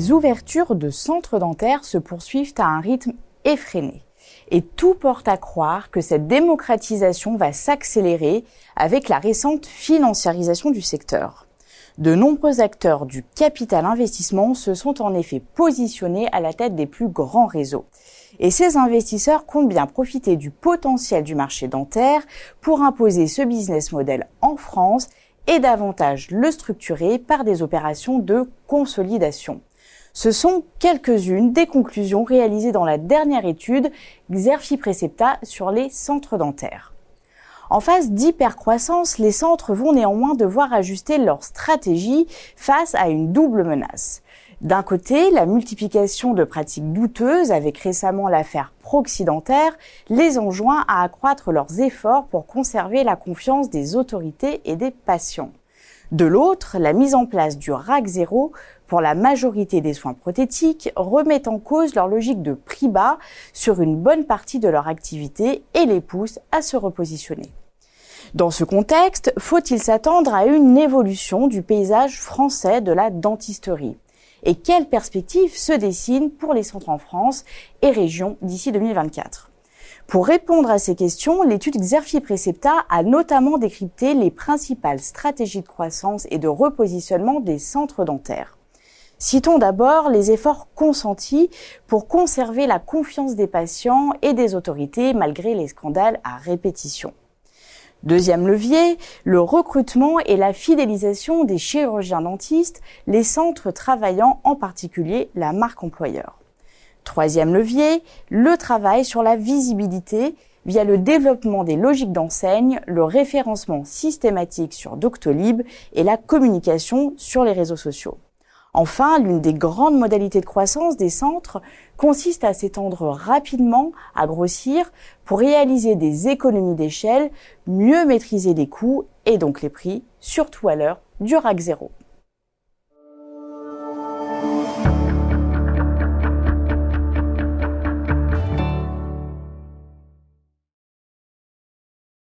les ouvertures de centres dentaires se poursuivent à un rythme effréné. Et tout porte à croire que cette démocratisation va s'accélérer avec la récente financiarisation du secteur. De nombreux acteurs du capital investissement se sont en effet positionnés à la tête des plus grands réseaux. Et ces investisseurs comptent bien profiter du potentiel du marché dentaire pour imposer ce business model en France et davantage le structurer par des opérations de consolidation. Ce sont quelques-unes des conclusions réalisées dans la dernière étude Xerfi Precepta sur les centres dentaires. En phase d'hypercroissance, les centres vont néanmoins devoir ajuster leur stratégie face à une double menace. D'un côté, la multiplication de pratiques douteuses, avec récemment l'affaire Proxi Dentaire, les enjoint à accroître leurs efforts pour conserver la confiance des autorités et des patients. De l'autre, la mise en place du RAC 0 pour la majorité des soins prothétiques remet en cause leur logique de prix bas sur une bonne partie de leur activité et les pousse à se repositionner. Dans ce contexte, faut-il s'attendre à une évolution du paysage français de la dentisterie ? Et quelles perspectives se dessinent pour les centres en France et régions d'ici 2024 ? Pour répondre à ces questions, l'étude Xerfi Precepta a notamment décrypté les principales stratégies de croissance et de repositionnement des centres dentaires. Citons d'abord les efforts consentis pour conserver la confiance des patients et des autorités malgré les scandales à répétition. Deuxième levier, le recrutement et la fidélisation des chirurgiens dentistes, les centres travaillant en particulier la marque employeur. Troisième levier, le travail sur la visibilité via le développement des logiques d'enseigne, le référencement systématique sur Doctolib et la communication sur les réseaux sociaux. Enfin, l'une des grandes modalités de croissance des centres consiste à s'étendre rapidement, à grossir, pour réaliser des économies d'échelle, mieux maîtriser les coûts et donc les prix, surtout à l'heure du RAC 0.